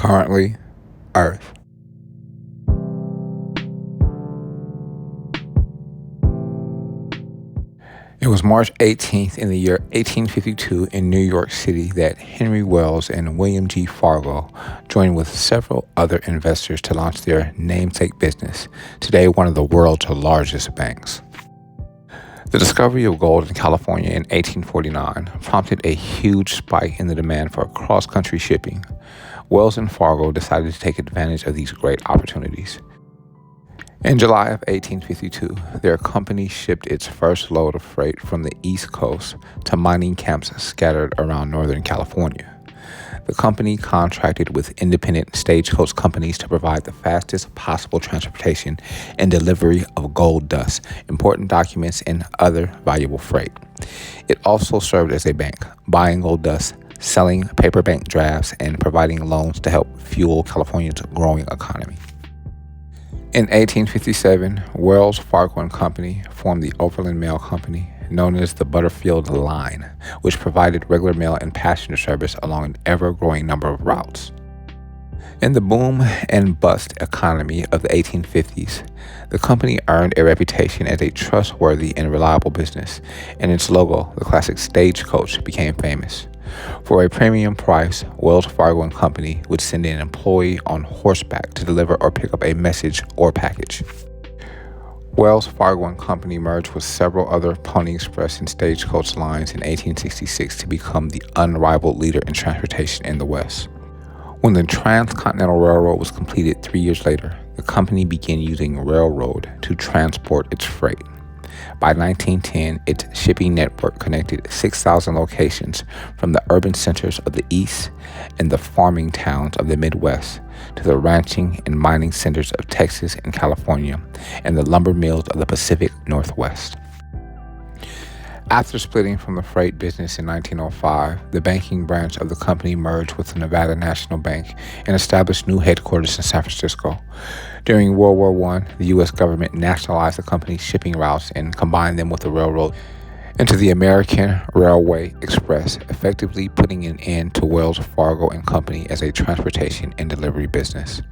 Currently, Earth. It was March 18th in the year 1852 in New York City that Henry Wells and William G. Fargo joined with several other investors to launch their namesake business, today one of the world's largest banks. The discovery of gold in California in 1849 prompted a huge spike in the demand for cross-country shipping. Wells and Fargo decided to take advantage of these great opportunities. In July of 1852, their company shipped its first load of freight from the East Coast to mining camps scattered around Northern California. The company contracted with independent stagecoach companies to provide the fastest possible transportation and delivery of gold dust, important documents, and other valuable freight. It also served as a bank, buying gold dust, selling paper bank drafts, and providing loans to help fuel California's growing economy. In 1857, Wells, Fargo and Company formed the Overland Mail Company, known as the Butterfield Line, which provided regular mail and passenger service along an ever-growing number of routes. In the boom and bust economy of the 1850s, the company earned a reputation as a trustworthy and reliable business, and its logo, the classic stagecoach, became famous. For a premium price, Wells, Fargo and Company would send an employee on horseback to deliver or pick up a message or package. Wells, Fargo and Company merged with several other Pony Express and stagecoach lines in 1866 to become the unrivaled leader in transportation in the West. When the Transcontinental Railroad was completed 3 years later, the company began using railroad to transport its freight. By 1910, its shipping network connected 6,000 locations from the urban centers of the East and the farming towns of the Midwest to the ranching and mining centers of Texas and California and the lumber mills of the Pacific Northwest. After splitting from the freight business in 1905, the banking branch of the company merged with the Nevada National Bank and established new headquarters in San Francisco. During World War I, the U.S. government nationalized the company's shipping routes and combined them with the railroad into the American Railway Express, effectively putting an end to Wells, Fargo and Company as a transportation and delivery business.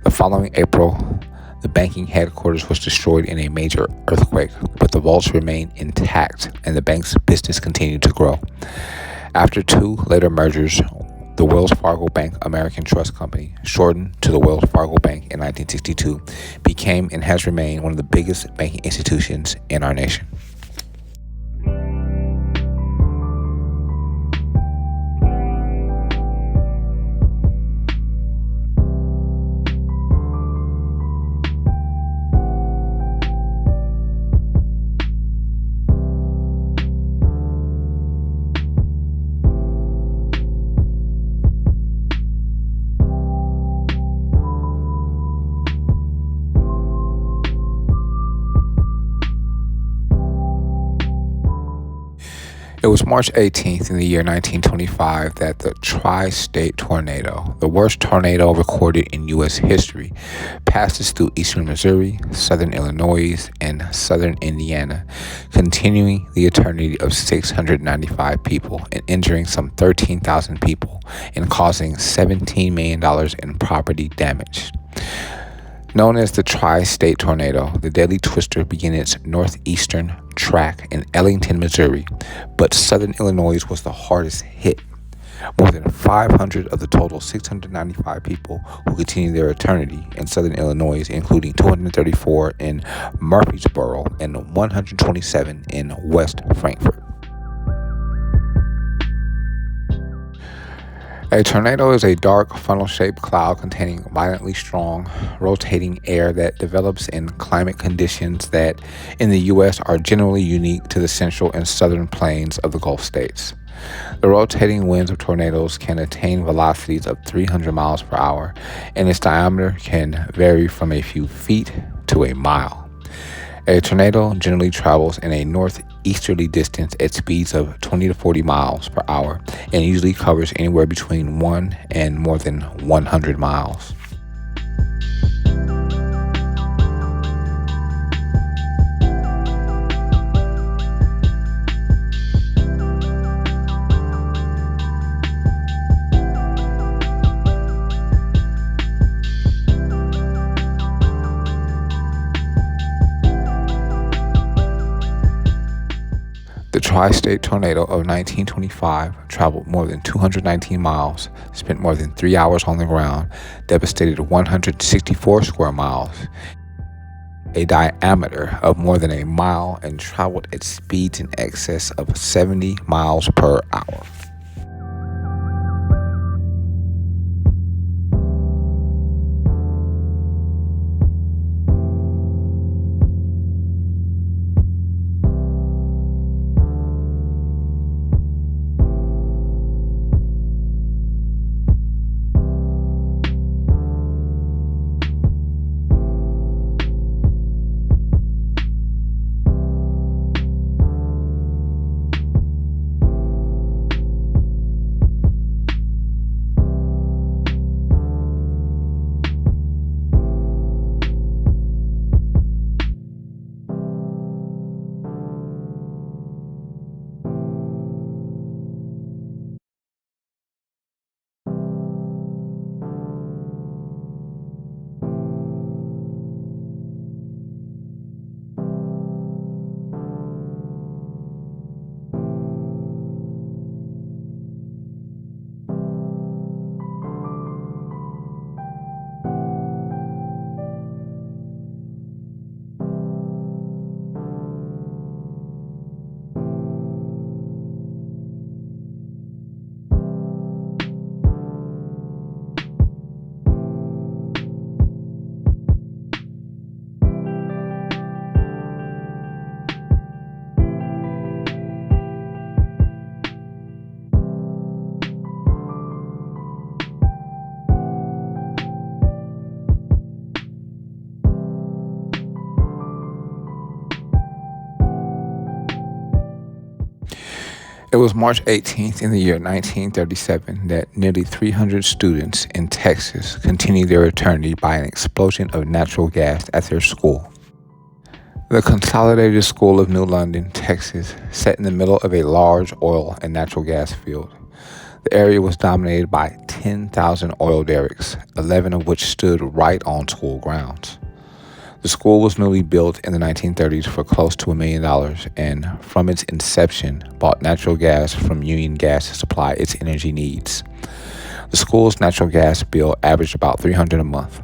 The following April, the banking headquarters was destroyed in a major earthquake, but the vaults remained intact and the bank's business continued to grow. After two later mergers, the Wells Fargo Bank American Trust Company, shortened to the Wells Fargo Bank in 1962, became and has remained one of the biggest banking institutions in our nation. It was March 18th in the year 1925 that the TriState Tornado, the worst tornado recorded in U.S. history, passes through eastern Missouri, southern Illinois, and southern Indiana, continuing the eternity of 695 people and injuring some 13,000 people and causing $17 million in property damage. Known as the Tri-State Tornado, the deadly twister began its northeastern track in Ellington, Missouri, but southern Illinois was the hardest hit. More than 500 of the total 695 people will continue their eternity in southern Illinois, including 234 in Murfreesboro and 127 in West Frankfort. A tornado is a dark, funnel-shaped cloud containing violently strong, rotating air that develops in climate conditions that, in the U.S., are generally unique to the central and southern plains of the Gulf states. The rotating winds of tornadoes can attain velocities of 300 miles per hour, and its diameter can vary from a few feet to a mile. A tornado generally travels in a northeasterly distance at speeds of 20 to 40 miles per hour and usually covers anywhere between 1 and more than 100 miles. The TriState Tornado of 1925 traveled more than 219 miles, spent more than 3 hours on the ground, devastated 164 square miles, a diameter of more than a mile, and traveled at speeds in excess of 70 miles per hour. It was March 18th in the year 1937 that nearly 300 students in Texas continued their eternity by an explosion of natural gas at their school. The Consolidated School of New London, Texas, sat in the middle of a large oil and natural gas field. The area was dominated by 10,000 oil derricks, 11 of which stood right on school grounds. The school was newly built in the 1930s for close to $1 million and, from its inception, bought natural gas from Union Gas to supply its energy needs. The school's natural gas bill averaged about $300 a month.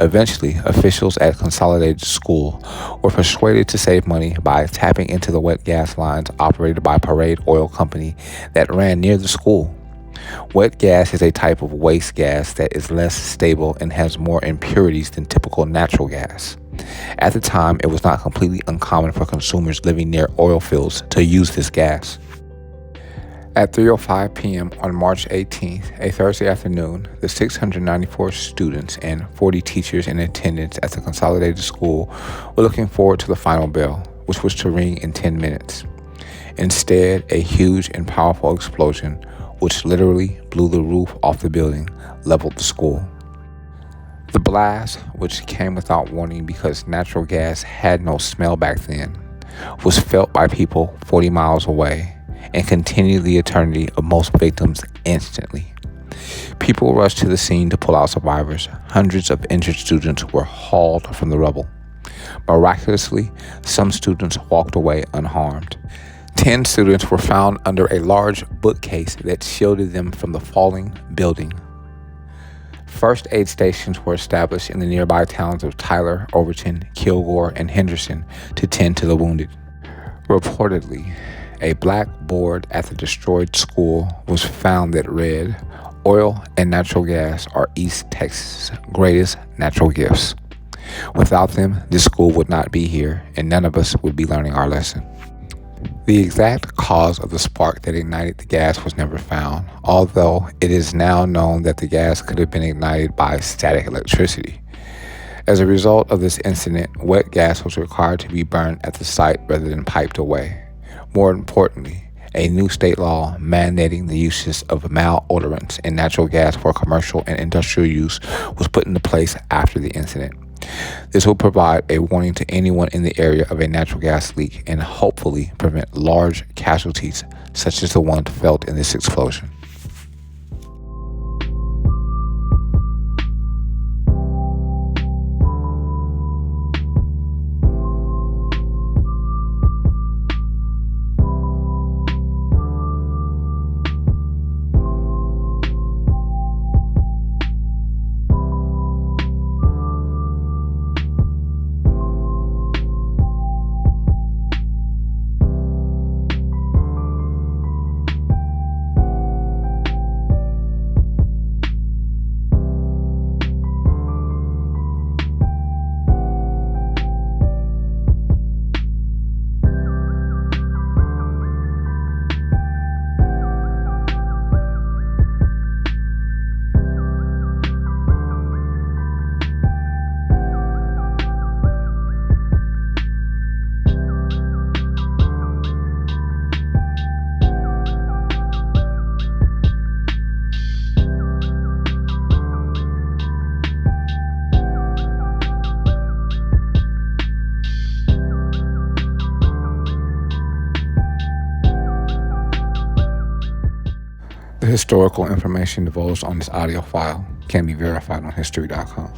Eventually, officials at Consolidated School were persuaded to save money by tapping into the wet gas lines operated by Parade Oil Company that ran near the school. Wet gas is a type of waste gas that is less stable and has more impurities than typical natural gas. At the time, it was not completely uncommon for consumers living near oil fields to use this gas. At 3:05 p.m. on March 18th, a Thursday afternoon, the 694 students and 40 teachers in attendance at the Consolidated School were looking forward to the final bell, which was to ring in 10 minutes. Instead, a huge and powerful explosion, which literally blew the roof off the building, leveled the school. The blast, which came without warning because natural gas had no smell back then, was felt by people 40 miles away and continued the eternity of most victims instantly. People rushed to the scene to pull out survivors. Hundreds of injured students were hauled from the rubble. Miraculously, some students walked away unharmed. 10 students were found under a large bookcase that shielded them from the falling building. First aid stations were established in the nearby towns of Tyler, Overton, Kilgore, and Henderson to tend to the wounded. Reportedly, a black board at the destroyed school was found that read, "Oil and natural gas are East Texas' greatest natural gifts. Without them, this school would not be here, and none of us would be learning our lesson." The exact cause of the spark that ignited the gas was never found, although it is now known that the gas could have been ignited by static electricity. As a result of this incident, wet gas was required to be burned at the site rather than piped away. More importantly, a new state law mandating the uses of malodorants in natural gas for commercial and industrial use was put into place after the incident. This will provide a warning to anyone in the area of a natural gas leak and hopefully prevent large casualties such as the one felt in this explosion. The historical information divulged on this audio file can be verified on History.com.